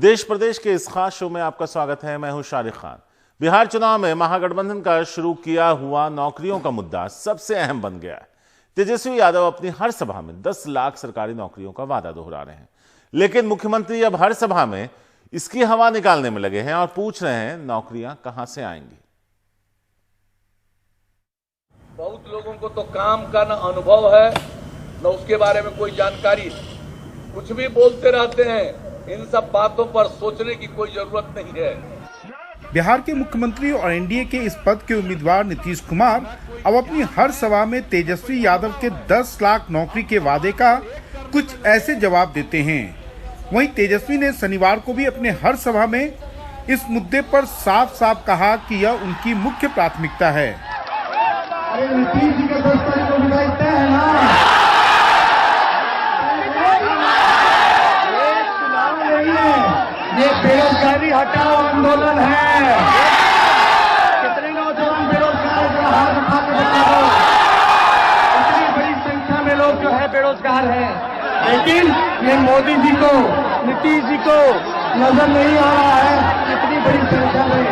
देश प्रदेश के इस खास शो में आपका स्वागत है। मैं हूं शारिक खान। बिहार चुनाव में महागठबंधन का शुरू किया हुआ नौकरियों का मुद्दा सबसे अहम बन गया है। तेजस्वी यादव अपनी हर सभा में 10 लाख सरकारी नौकरियों का वादा दोहरा रहे हैं, लेकिन मुख्यमंत्री अब हर सभा में इसकी हवा निकालने में लगे हैं और पूछ रहे हैं नौकरियां कहां से आएंगी। बहुत लोगों को तो काम का न अनुभव है न उसके बारे में कोई जानकारी, कुछ भी बोलते रहते हैं। इन सब बातों पर सोचने की कोई जरूरत नहीं है। बिहार के मुख्यमंत्री और एनडीए के इस पद के उम्मीदवार नीतीश कुमार अब अपनी हर सभा में तेजस्वी यादव के 10 लाख नौकरी के वादे का कुछ ऐसे जवाब देते हैं। वहीं तेजस्वी ने शनिवार को भी अपने हर सभा में इस मुद्दे पर साफ साफ कहा कि यह उनकी मुख्य प्राथमिकता है। अरे नीतीश जी के दोस्तों को बुलाते हैं ना, ये बेरोजगारी हटाओ आंदोलन है। कितने नौजवान बेरोजगार जो हाथ उठा के बताओ। इतनी बड़ी संख्या में लोग जो है बेरोजगार हैं, लेकिन ये मोदी जी को, नीतीश जी को नजर नहीं आ रहा है कितनी बड़ी संख्या में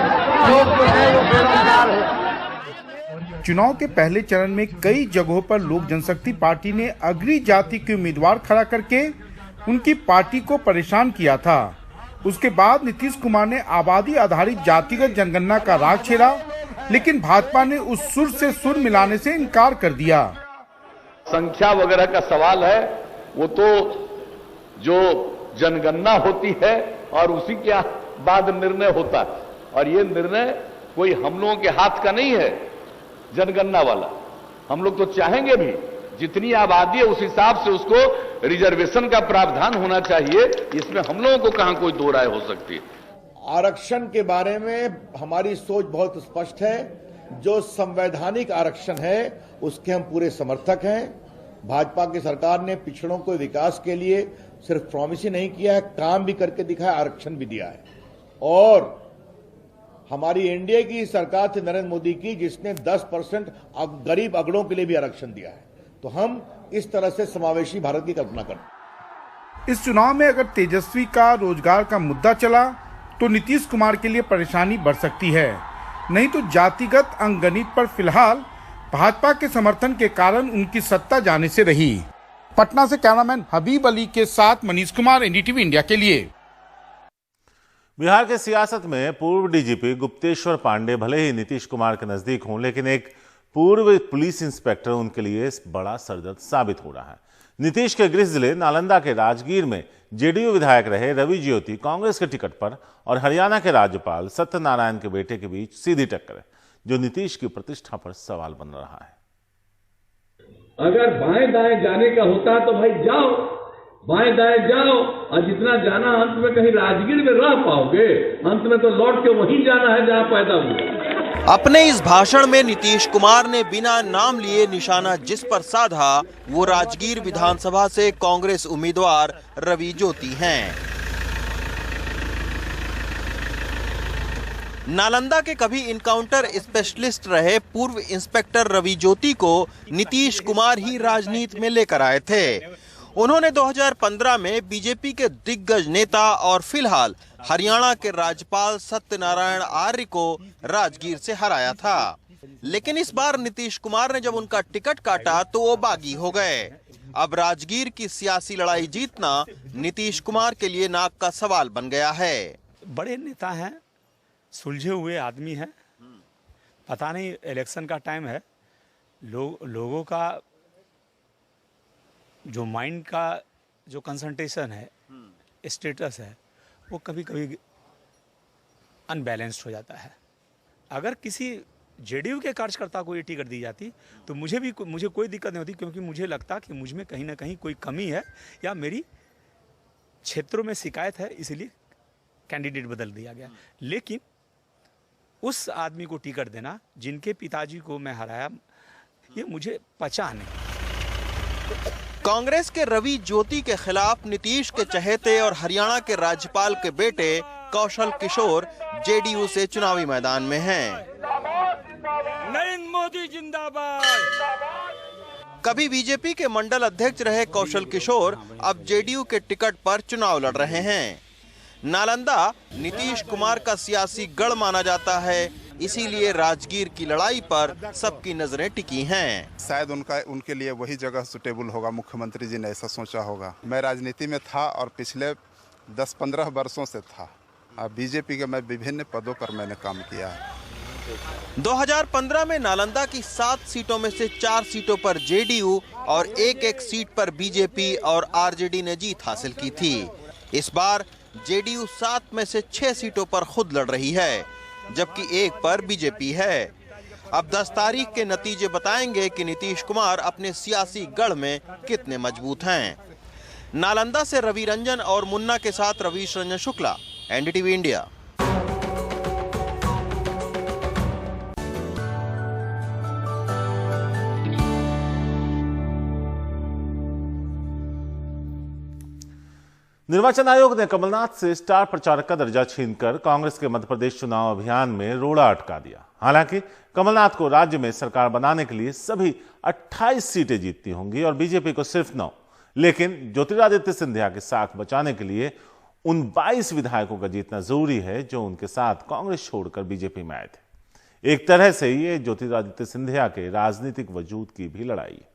लोग जो है वो बेरोजगार है। चुनाव के पहले चरण में कई जगहों पर लोक जनशक्ति पार्टी ने अग्रणी जाति के उम्मीदवार खड़ा करके उनकी पार्टी को परेशान किया था। उसके बाद नीतीश कुमार ने आबादी आधारित जातिगत जनगणना का राग छेड़ा, लेकिन भाजपा ने उस सुर से सुर मिलाने से इनकार कर दिया। संख्या वगैरह का सवाल है, वो तो जो जनगणना होती है और उसी के बाद निर्णय होता है, और ये निर्णय कोई हम लोगों के हाथ का नहीं है। जनगणना वाला हम लोग तो चाहेंगे भी जितनी आबादी है उस हिसाब से उसको रिजर्वेशन का प्रावधान होना चाहिए। इसमें हम लोगों को कहां कोई दो राय हो सकती है। आरक्षण के बारे में हमारी सोच बहुत स्पष्ट है। जो संवैधानिक आरक्षण है उसके हम पूरे समर्थक हैं। भाजपा की सरकार ने पिछड़ों को विकास के लिए सिर्फ प्रॉमिस ही नहीं किया है, काम भी करके दिखाया, आरक्षण भी दिया है। और हमारी एनडीए की सरकार थी नरेंद्र मोदी की, जिसने 10% गरीब अगड़ों के लिए भी आरक्षण दिया है। तो हम इस तरह से समावेशी भारत की कल्पना करते। इस चुनाव में अगर तेजस्वी का रोजगार का मुद्दा चला तो नीतीश कुमार के लिए परेशानी बढ़ सकती है। नहीं तो जातिगत अंकगणित पर फिलहाल भाजपा के समर्थन के कारण उनकी सत्ता जाने से रही। पटना से कैमरामैन हबीब अली के साथ मनीष कुमार, एनडीटीवी इंडिया के लिए। बिहार के सियासत में पूर्व डीजीपी गुप्तेश्वर पांडे भले ही नीतीश कुमार के नजदीक हों, लेकिन एक पूर्व पुलिस इंस्पेक्टर उनके लिए बड़ा सरदर्द साबित हो रहा है। नीतीश के गृह जिले नालंदा के राजगीर में जेडीयू विधायक रहे रवि ज्योति कांग्रेस के टिकट पर और हरियाणा के राज्यपाल सत्यनारायण के बेटे के बीच सीधी टक्कर है, जो नीतीश की प्रतिष्ठा पर सवाल बन रहा है। अगर बाएं दाएं जाने का होता है तो भाई जाओ, बाएं दाएं जाओ, और जितना जाना अंत में कहीं राजगीर में रह पाओगे, अंत में तो लौट के वहीं जाना है जहां पैदा हुआ। अपने इस भाषण में नीतीश कुमार ने बिना नाम लिए निशाना जिस पर साधा वो राजगीर विधानसभा से कांग्रेस उम्मीदवार रवि ज्योति हैं। नालंदा के कभी इनकाउंटर स्पेशलिस्ट रहे पूर्व इंस्पेक्टर रवि ज्योति को नीतीश कुमार ही राजनीति में लेकर आए थे। उन्होंने 2015 में बीजेपी के दिग्गज नेता और फिलहाल हरियाणा के राज्यपाल सत्यनारायण आर्य को राजगीर से हराया था। लेकिन इस बार नीतीश कुमार ने जब उनका टिकट काटा तो वो बागी हो गए। अब राजगीर की सियासी लड़ाई जीतना नीतीश कुमार के लिए नाक का सवाल बन गया है। बड़े नेता हैं, सुलझे हुए आदमी हैं, पता नहीं इलेक्शन का टाइम है, लोगों का जो माइंड का जो कंसंट्रेशन है, स्टेटस है, वो कभी कभी अनबैलेंस्ड हो जाता है। अगर किसी जेडीयू के कार्यकर्ता को ये टिकट दी जाती तो मुझे कोई दिक्कत नहीं होती, क्योंकि मुझे लगता कि मुझ में कहीं ना कहीं कोई कमी है या मेरी क्षेत्रों में शिकायत है, इसलिए कैंडिडेट बदल दिया गया। लेकिन उस आदमी को टिकट देना जिनके पिताजी को मैं हराया, ये मुझे पचा नहीं। कांग्रेस के रवि ज्योति के खिलाफ नीतीश के चहेते और हरियाणा के राज्यपाल के बेटे कौशल किशोर जेडीयू से चुनावी मैदान में हैं। नरेंद्र मोदी जिंदाबाद। कभी बीजेपी के मंडल अध्यक्ष रहे कौशल किशोर अब जेडीयू के टिकट पर चुनाव लड़ रहे हैं। नालंदा नीतीश कुमार का सियासी गढ़ माना जाता है, इसीलिए राजगीर की लड़ाई पर सबकी नजरें टिकी हैं। शायद उनके लिए वही जगह सुटेबल होगा, मुख्यमंत्री जी ने ऐसा सोचा होगा। मैं राजनीति में था और पिछले 10-15 वर्षों से था। बीजेपी के मैं विभिन्न पदों पर मैंने काम किया है। 2015 में नालंदा की 7 सीटों में से 4 सीटों पर जेडीयू और एक सीट पर बीजेपी और आरजेडी ने जीत हासिल की थी। इस बार जेडीयू 7 में से 6 सीटों पर खुद लड़ रही है, जबकि 1 पर बीजेपी है। अब 10 तारीख के नतीजे बताएंगे कि नीतीश कुमार अपने सियासी गढ़ में कितने मजबूत हैं। नालंदा से रवि रंजन और मुन्ना के साथ रवीश रंजन शुक्ला, एनडीटीवी इंडिया। निर्वाचन आयोग ने कमलनाथ से स्टार प्रचारक का दर्जा छीनकर कांग्रेस के मध्य प्रदेश चुनाव अभियान में रोड़ा अटका दिया। हालांकि कमलनाथ को राज्य में सरकार बनाने के लिए सभी 28 सीटें जीतनी होंगी और बीजेपी को सिर्फ 9। लेकिन ज्योतिरादित्य सिंधिया के साथ बचाने के लिए उन 22 विधायकों का जीतना जरूरी है जो उनके साथ कांग्रेस छोड़कर बीजेपी में आए थे। एक तरह से ये ज्योतिरादित्य सिंधिया के राजनीतिक वजूद की भी लड़ाई है।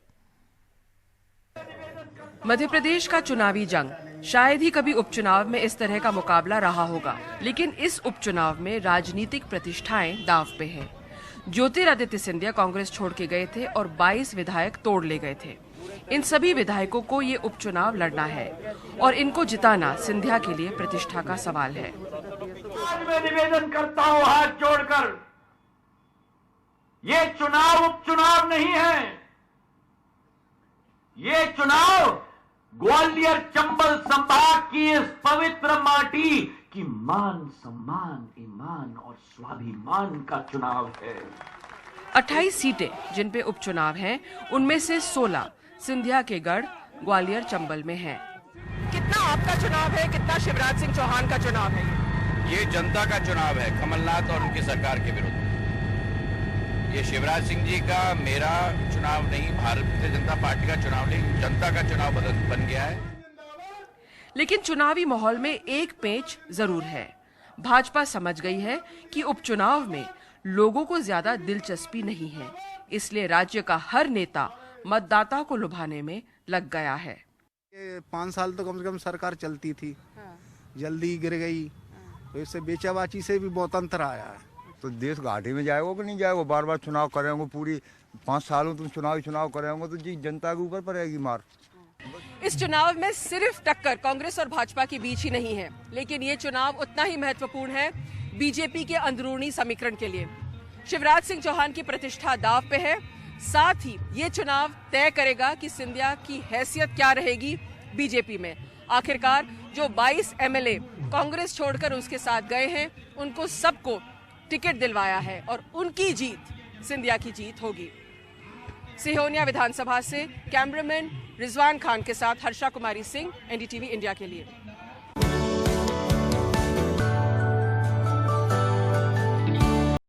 मध्य प्रदेश का चुनावी जंग शायद ही कभी उपचुनाव में इस तरह का मुकाबला रहा होगा, लेकिन इस उपचुनाव में राजनीतिक प्रतिष्ठाएं दांव पे हैं। ज्योतिरादित्य सिंधिया कांग्रेस छोड़ के गए थे और 22 विधायक तोड़ ले गए थे। इन सभी विधायकों को ये उपचुनाव लड़ना है और इनको जिताना सिंधिया के लिए प्रतिष्ठा का सवाल है। आज मैं निवेदन करता हूं हाथ जोड़कर, ये चुनाव उपचुनाव नहीं है। ये चुनाव ग्वालियर चंबल संभाग की इस पवित्र माटी की मान सम्मान, ईमान और स्वाभिमान का चुनाव है। 28 सीटें जिन पे उपचुनाव हैं, उनमें से 16 सिंधिया के गढ़ ग्वालियर चंबल में हैं। कितना आपका चुनाव है, कितना शिवराज सिंह चौहान का चुनाव है? ये जनता का चुनाव है, कमलनाथ और उनकी सरकार के विरुद्ध। ये शिवराज सिंह जी का, मेरा चुनाव नहीं, भारतीय जनता पार्टी का चुनाव नहीं, जनता का चुनाव बन गया है। लेकिन चुनावी माहौल में एक पेंच जरूर है। भाजपा समझ गई है कि उपचुनाव में लोगों को ज्यादा दिलचस्पी नहीं है, इसलिए राज्य का हर नेता मतदाता को लुभाने में लग गया है। 5 साल तो कम से कम सरकार चलती थी, जल्दी गिर गई, तो इससे बेचाबाची से भी बहुत अंतर आया है। तो देश घाटे में जाएगा कि नहीं जाएगा? बार बार चुनाव करेंगे, पूरी 5 सालों तुम चुनाव करेंगे तो जी जनता के ऊपर पड़ेगी मार। इस चुनाव में सिर्फ टक्कर कांग्रेस और भाजपा के बीच ही नहीं है, लेकिन ये चुनाव उतना ही महत्वपूर्ण है बीजेपी के अंदरूनी समीकरण के लिए। शिवराज सिंह चौहान की प्रतिष्ठा दांव पे है। साथ ही ये चुनाव तय करेगा कि सिंधिया की हैसियत क्या रहेगी बीजेपी में। आखिरकार जो 22 एमएलए कांग्रेस छोड़कर उसके साथ गए हैं, उनको सबको टिकट दिलवाया है और उनकी जीत सिंधिया की जीत होगी। सिहोनिया विधानसभा से कैमरामैन रिजवान खान के साथ हर्षा कुमारी सिंह, एनडीटीवी इंडिया के लिए।